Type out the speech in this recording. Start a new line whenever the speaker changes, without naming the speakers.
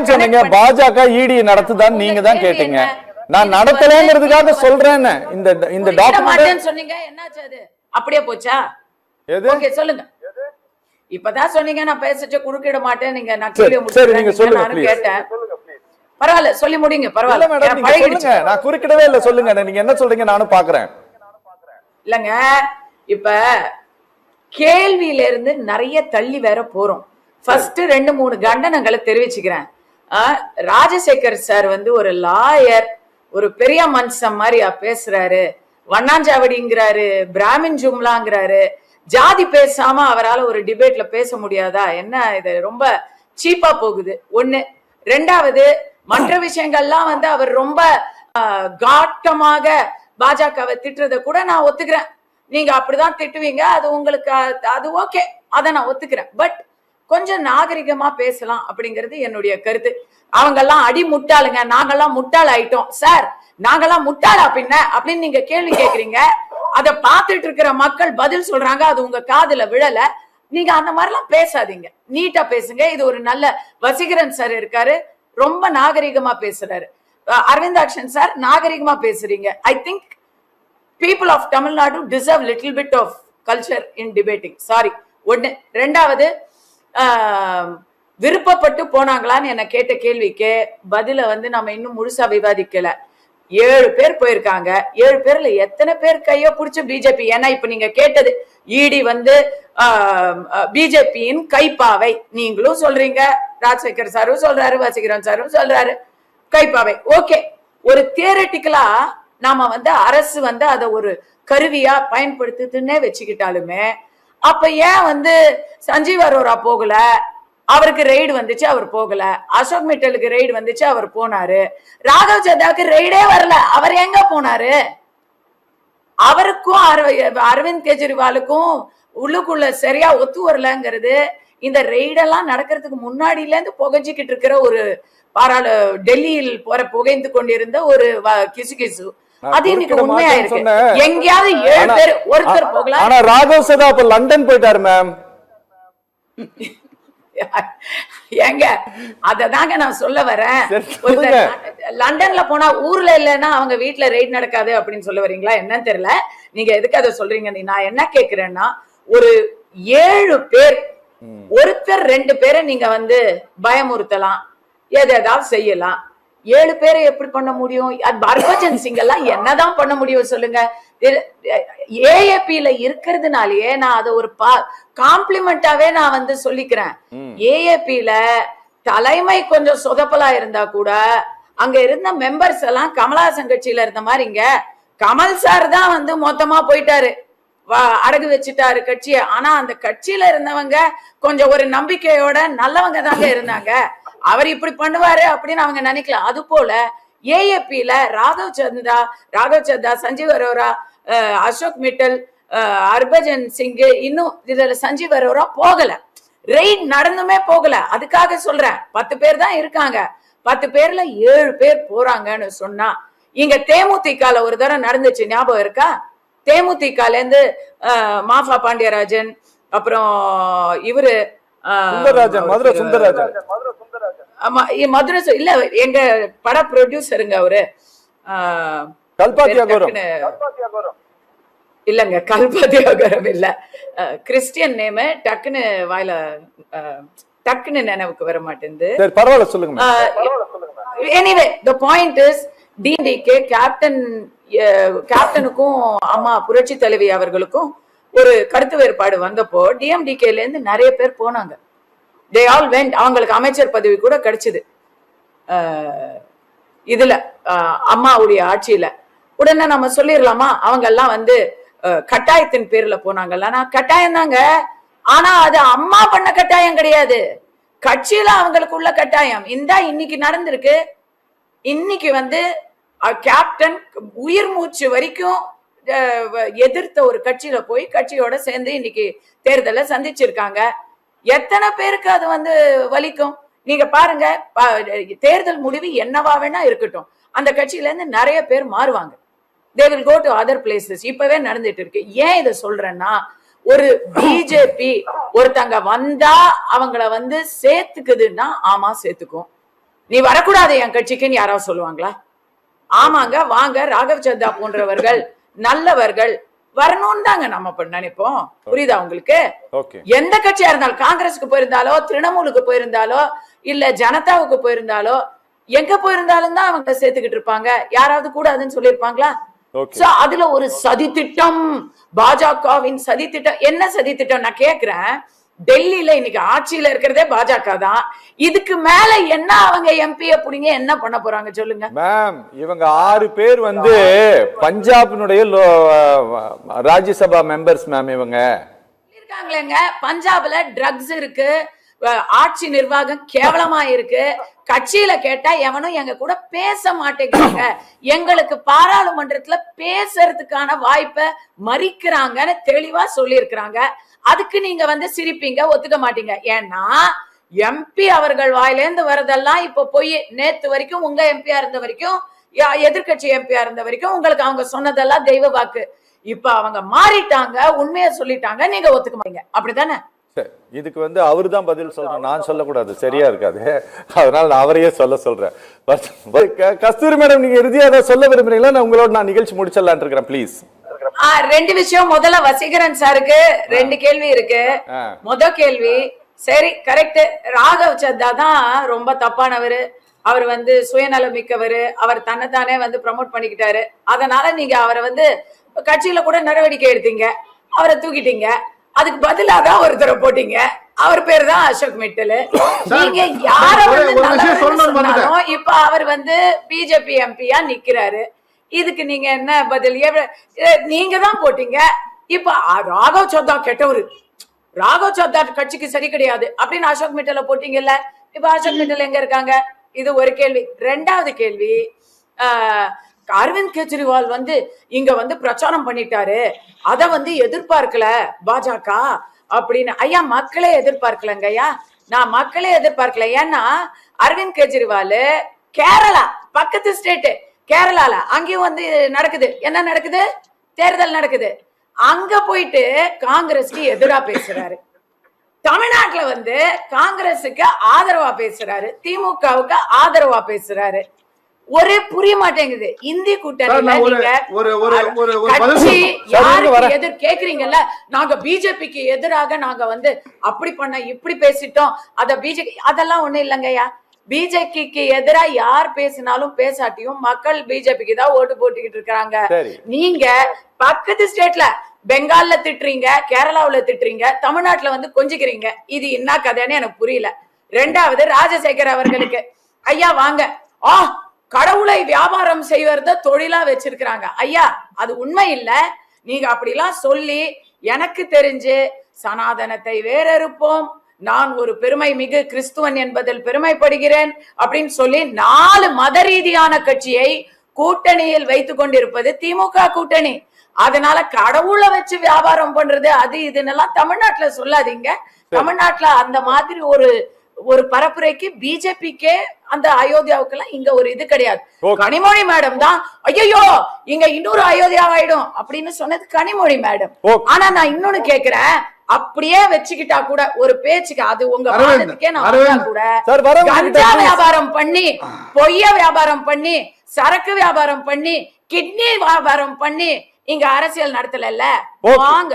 சொன்னீங்க பாஜக இடி நடத்துதான் நீங்க தான் கேட்டீங்க. நான் நடத்தலங்கிறதுக்காக சொல்றேன். இந்த டாக்குமெண்ட்
சொன்னீங்க, என்னாச்சு அது? அப்படியே போச்சா?
எது?
ஓகே சொல்லுங்க. இப்பதான் சொன்னீங்க நான் பேசிட்டு குறுக்கிட மாட்டேன். நீங்க நான்
கேள்வி முடிச்சேன், நானும்
கேட்டேன். பரவாயில்ல, சொல்லி முடிங்க. பரவாயில்ல,
நான் குறுக்கிடவே இல்ல. சொல்லுங்க, நீங்க என்ன சொல்றீங்க நானும் பாக்குறேன்.
இல்லங்க, இப்ப கேள்வியில இருந்து நிறைய தள்ளி வேற போறோம். ஃபர்ஸ்ட் 2-3 கண்டனங்களை தெரிவிச்சுக்கிறேன். ராஜசேகர் சார் வந்து ஒரு லாயர், ஒரு பெரிய மனுஷன் மாதிரி பேசுறாரு, வண்ணாஞ்சாவடிங்கிறாரு, பிராமின் ஜும்லாங்கிறாரு. ஜாதி பேசாம அவரால் ஒரு டிபேட்ல பேச முடியாதா? என்ன இது ரொம்ப சீப்பா போகுது. ஒண்ணு. ரெண்டாவது, மற்ற விஷயங்கள்லாம் வந்து அவர் ரொம்ப காட்டமாக பாஜகவை திட்டுறத கூட நான் ஒத்துக்கிறேன். நீங்க அப்படிதான் திட்டுவீங்க, அது உங்களுக்கு அது ஓகே, அதை நான் ஒத்துக்கிறேன். பட் கொஞ்சம் நாகரிகமா பேசலாம் அப்படிங்கிறது என்னுடைய கருத்து. அவங்க எல்லாம் அடி முட்டாளுங்க, நாங்கெல்லாம் முட்டாள் ஆயிட்டோம் சார், நாங்கெல்லாம் முட்டாளா பின்ன அப்படின்னு நீங்க கேள்வி கேக்குறீங்க. அதை பார்த்துட்டு இருக்கிற மக்கள் பதில் சொல்றாங்க, அது உங்க காதுல விழல. நீங்க அந்த மாதிரிலாம் பேசாதீங்க, நீட்டா பேசுங்க. இது ஒரு நல்ல வசீகரன் சார் இருக்காரு, ரொம்ப நாகரிகமா பேசுறாரு. அரவிந்தாக்ஷன் சார் நாகரிகமா பேசுறீங்க. I think people of Tamil Nadu deserve little bit of culture in debating. Sorry. ஒண்ணு. ரெண்டாவது, விருப்பப்பட்டு போனாங்களான்னு என்ன கேட்ட கேள்விக்கு பதில வந்து நம்ம இன்னும் முழுசா விவாதிக்கல. 7 பேர் போயிருக்காங்க. 7 பேர்ல எத்தனை பேர் கையோ பிடிச்ச பிஜேபி? ஏன்னா இப்ப நீங்க கேட்டது இடி வந்து பிஜேபியின் கைப்பாவை. நீங்களும் சொல்றீங்க, ராஜசேகர் சாரும் சொல்றாரு, வசீகரன் சாரும் சொல்றாரு கைப்பாவை. ஓகே, ஒரு தியரட்டிக்கலா நாம வந்து அரசு வந்து அதை ஒரு கருவியா பயன்படுத்துதுன்னே வச்சுக்கிட்டாலுமே, அப்ப ஏன் வந்து சஞ்சீவ் அரோரா போகல? அவருக்கு ரெய்டு வந்துச்சு, அவர் போகல. அசோக் மிட்டலுக்கு ரெய்டு வந்துச்சு, அவர் போனாரு. ராகவ் சத்தாக்கு ரெய்டே வரல, அவர் எங்க போனாரு? அவருக்கும் அரவிந்த் கெஜ்ரிவாலுக்கும் உள்ளுக்குள்ள சரியா ஒத்து வரலங்கிறது இந்த ரெய்டெல்லாம் நடக்கிறதுக்கு முன்னாடியில இருந்து புகைஞ்சிக்கிட்டு இருக்கிற ஒரு டெல்லியில் போற புகைந்து கொண்டிருந்த ஒரு கிசு. அது இன்னைக்கு உண்மையா இருக்கு. எங்கேயாவது 7 பேர் ஒருத்தர் போகலாம்.
ஆனா ராகவ் சதா அப்ப லண்டன் போயிட்டாரு மேம்.
எங்க அததாங்க நான் சொல்ல வரேன். லண்டன்ல போனா ஊர்ல இல்லைன்னா அவங்க வீட்டுல ரெய்ட் நடக்காது அப்படின்னு சொல்ல வரீங்களா? என்னன்னு தெரியல. நீங்க எதுக்கு அதை சொல்றீங்க? நான் என்ன கேக்குறேன்னா, ஒரு 7 பேர், ஒருத்தர் 2 பேரை நீங்க வந்து பயமுறுத்தலாம், ஏதாவது செய்யலாம். 7 பேரை எப்படி பண்ண முடியும்? ஹர்பஜன் சிங் எல்லாம் என்னதான் பண்ண முடியும் சொல்லுங்க? ஏஏபில இருக்கிறதுனாலயே நான் அதை ஒரு காம்ப்ளிமெண்டாவே நான் வந்து சொல்லிக்கிறேன். ஏஏபில தலைமை கொஞ்சம் சொதப்பலா இருந்தா கூட அங்க இருந்த மெம்பர்ஸ் எல்லாம் கமலஹாசன் கட்சியில இருந்த மாதிரி இங்க கமல் சார் தான் வந்து மொத்தமா போயிட்டாரு, அடகு வச்சுட்டாரு கட்சிய. ஆனா அந்த கட்சியில இருந்தவங்க கொஞ்சம் ஒரு நம்பிக்கையோட நல்லவங்க தாங்க இருந்தாங்க. அவர் இப்படி பண்ணுவாரு அப்படின்னு அவங்க நினைக்கலாம். அது போல ஏஏபில ராகவ் சந்தா, சஞ்சீவ் அரோரா, அசோக் மிட்டல், ஹர்பஜன் சிங், இன்னும் இதுல சஞ்சீவ் அரோரா போகல, ரெய்ட் நடந்துமே போகல. அதுக்காக சொல்றேன், 10 பேர் தான் இருக்காங்க. 10 பேர்ல 7 பேர் போறாங்கன்னு சொன்னா, இங்க தேமுதிகால ஒரு தடவை நடந்துச்சு, ஞாபகம் இருக்கா? தேமுதிகால இருந்து மாஃபா பாண்டியராஜன், அப்புறம் இவரு
மதுரை சுந்தரராஜன்,
மதுரை இல்ல, எங்க பட ப்ரொடியூசருங்க அவரு, இல்லங்க கல்பாத்தியாகரம் இல்ல, கிறிஸ்டியன் நேம், டக்குன்னு வாயில டக்குன்னு நினைவுக்கு வர மாட்டேங்குது.
பரவாயில்ல சொல்லுங்க.
Anyway the point is, DMDK கேப்டனுக்கும் அம்மா புரட்சி தலைவி அவர்களுக்கும் ஒரு கருத்து வேறுபாடு வந்தப்போ டிஎம்டிகேல இருந்து நிறைய பேர் போனாங்க. they all went. அவங்களுக்கு அமைச்சர் பதவி கூட கிடைச்சது இதுல அம்மாவுடைய ஆட்சியில. உடனே நம்ம சொல்லிடலாமா, அவங்க எல்லாம் வந்து கட்டாயத்தின் பேர்ல போனாங்கல்ல? நான் கட்டாயம் தாங்க, ஆனா அது அம்மா பண்ண கட்டாயம் கிடையாது, கட்சியில அவங்களுக்கு உள்ள கட்டாயம். இன்னைக்கு நடந்திருக்கு. இன்னைக்கு வந்து கேப்டன் உயிர் மூச்சு வரைக்கும் எதிர்த்த ஒரு கட்சியில போய் கட்சியோட சேர்ந்து இன்னைக்கு தேர்தலை சந்திச்சிருக்காங்க. எத்தனை பேருக்கு அது வந்து வலிக்கும்? நீங்க பாருங்க, தேர்தல் முடிவு என்னவா வேணா இருக்கட்டும், அந்த கட்சியில இருந்து நிறைய பேர் மாறுவாங்க. they will go to other places. இப்பவே நடந்துட்டு இருக்கு. ஏன் இதை சொல்றேன்னா, ஒரு பிஜேபி ஒருத்தங்க வந்தா அவங்கள வந்து சேர்த்துக்குதுன்னா ஆமா சேர்த்துக்கும். நீ வரக்கூடாது என் கட்சிக்குன்னு யாராவது சொல்லுவாங்களா? ஆமாங்க வாங்க, ராகவ் சத்தா போன்றவர்கள் நல்லவர்கள் வரணும்னு தாங்க நம்ம நினைப்போம். புரியுதா உங்களுக்கு? எந்த கட்சியா இருந்தாலும், காங்கிரஸுக்கு போயிருந்தாலோ, திரிணாமுலுக்கு போயிருந்தாலோ, இல்ல ஜனதாவுக்கு போயிருந்தாலோ, எங்க போயிருந்தாலும் தான் அவங்க சேர்த்துக்கிட்டு இருப்பாங்க. யாராவது கூடாதுன்னு சொல்லியிருப்பாங்களா? அதுல ஒரு சதி திட்டம், பாஜகவின் சதி திட்டம். என்ன சதி திட்டம் நான் கேக்குறேன். டெல்லியில இன்னைக்கு ஆட்சியில இருக்கிறதே பாஜக தான். இதுக்கு மேல என்ன அவங்க எம்பியை புடிங்க என்ன பண்ண போறாங்க சொல்லுங்க
மேம். இவங்க 6 பேர் வந்து பஞ்சாபினுடைய ராஜ்யசபா மெம்பர்ஸ் மேம். இவங்க
இருக்காங்களேங்க, பஞ்சாப்ல ட்ரக்ஸ் இருக்கு, ஆட்சி நிர்வாகம் கேவலமா இருக்கு. கட்சியில கேட்டா எவனும் எங்க கூட பேச மாட்டேங்கிறாங்க, எங்களுக்கு பாராளுமன்றத்துல பேசுறதுக்கான வாய்ப்பை மறிக்கிறாங்கன்னு தெளிவா சொல்லி இருக்கிறாங்க. அதுக்கு நீங்க வந்து சிரிப்பீங்க, ஒத்துக்க மாட்டீங்க. ஏன்னா எம்பி அவர்கள் வாயிலேருந்து வரதெல்லாம் இப்ப போய் நேத்து வரைக்கும் உங்க எம்பியா இருந்த வரைக்கும், எதிர்கட்சி எம்பியா இருந்த வரைக்கும் உங்களுக்கு அவங்க சொன்னதெல்லாம் தெய்வ வாக்கு. இப்ப அவங்க மாறிட்டாங்க, உண்மையை சொல்லிட்டாங்க, நீங்க ஒத்துக்க மாட்டீங்க. அப்படித்தானே?
இதுக்கு வந்து அவரு தான் பதில் சொல்றேன், நான் சொல்லக்கூடாது, சரியா இருக்காது. அதனால நான் அவரையே சொல்றேன். கஸ்தூரி மேடம், நீங்க இறுதியா ஏதாவது சொல்ல விரும்புறீங்களா? நான் உங்களோட நான் நிகழ்ச்சி முடிச்சிடலான் இருக்கிறேன், ப்ளீஸ்.
2 விஷயம். முதல்ல வசீகரன் சாருக்கு 2 கேள்வி இருக்கு. முதல் கேள்வி, சரி கரெக்ட், ராகவ் சத்தா தான் ரொம்ப தப்பானவரு, அவர் வந்து சுயநலம் மிக்கவரு, அவர் தன்னைத்தானே வந்து ப்ரமோட் பண்ணிக்கிட்டாரு, அதனால நீங்க அவரை வந்து கட்சியில கூட நடவடிக்கை எடுத்தீங்க, அவரை தூக்கிட்டீங்க. அதுக்கு பதிலா தான் ஒருத்தரை போட்டீங்க, அவர் பேர் தான் அசோக் மிட்டல். நீங்க யார வந்து இப்ப அவர் வந்து பிஜேபி எம்பியா நிக்கிறாரு, இதுக்கு நீங்க என்ன பதில்? நீங்க தான் போட்டீங்க. இப்ப ராகவ் சத்தா கெட்டவரு, ராகவ் சத்தா கட்சிக்கு சரி கிடையாது அப்படின்னு அசோக் மிட்டல போட்டீங்கல்ல, இப்ப அசோக் மிட்டல் எங்க இருக்காங்க? இது ஒரு கேள்வி. 2வது கேள்வி, அரவிந்த் கெஜ்ரிவால் வந்து இங்க வந்து பிரச்சாரம் பண்ணிட்டாரு, அத வந்து எதிர்பார்க்கல பாஜக அப்படின்னு. ஐயா, மக்களே எதிர்பார்க்கலங்க ஐயா, நான் மக்களே எதிர்பார்க்கல. ஏன்னா அரவிந்த் கெஜ்ரிவால் கேரளா பக்கத்து ஸ்டேட், கேரளால அங்கேயும் வந்து நடக்குது, என்ன நடக்குது, தேர்தல் நடக்குது. அங்க போயிட்டு காங்கிரஸ்க்கு எதிரா பேசுறாரு, தமிழ்நாட்டுல வந்து காங்கிரஸுக்கு ஆதரவா பேசுறாரு, திமுகவுக்கு ஆதரவா பேசுறாரு. ஒரே புரிய மாட்டேங்குது. இந்தி கூட்டணியில எதிர் கேக்குறீங்கல்ல, நாங்க பிஜேபிக்கு எதிராக நாங்க வந்து அப்படி பண்ண இப்படி பேசிட்டோம், அத பிஜேபி, அதெல்லாம் ஒண்ணு இல்லைங்கய்யா. பிஜேபிக்கு எதிரா யார் பேசினாலும் பேசாட்டியும் மக்கள் பிஜேபிக்கு தான் ஓட்டு போட்டுக்கிட்டு இருக்காங்க. நீங்க பக்கத்து ஸ்டேட்ல பெங்கால்ல திட்டுறீங்க, கேரளாவுல திட்டுறீங்க, தமிழ்நாட்டுல வந்து கொஞ்சிக்கிறீங்க. இது என்ன கதைன்னு எனக்கு புரியல. 2வது, ராஜசேகர் அவர்களுக்கு, ஐயா வாங்க, கடவுளை வியாபாரம் செய்வத தொழிலா வச்சிருக்கிறாங்க. ஐயா, அது உண்மை இல்ல. நீங்க அப்படிலாம் சொல்லி எனக்கு தெரிஞ்சு சனாதனத்தை வேறறுப்போம், நான் ஒரு பெருமை மிகு கிறிஸ்துவன் என்பதில் பெருமைப்படுகிறேன் அப்படின்னு சொல்லி 4 மத ரீதியான கட்சியை கூட்டணியில் வைத்துக் கொண்டிருப்பது திமுக கூட்டணி. அதனால கடவுளை வச்சு வியாபாரம் பண்றது அது இதுன்னெல்லாம் தமிழ்நாட்டுல சொல்லாதீங்க. தமிழ்நாட்டுல அந்த மாதிரி ஒரு பரப்புரைக்கு பிஜேபிக்கே அந்த அயோத்தியாவுக்கு எல்லாம் இங்க ஒரு இது கிடையாது. கனிமொழி மேடம் தான் ஐயோ இங்க இன்னொரு அயோத்தியா ஆயிடும் அப்படின்னு சொன்னது கனிமொழி மேடம். ஆனா நான் இன்னொன்னு கேக்குறேன், அப்படியே வச்சுக்கிட்டா கூட ஒரு பேச்சுக்கு, அது உங்க வாதத்துக்கே நான் கூட கஞ்சா வியாபாரம் பண்ணி, பொய்ய வியாபாரம் பண்ணி, சரக்கு வியாபாரம் பண்ணி, கிட்னி வியாபாரம் பண்ணி இங்க அரசியல் நடத்தல, வாங்க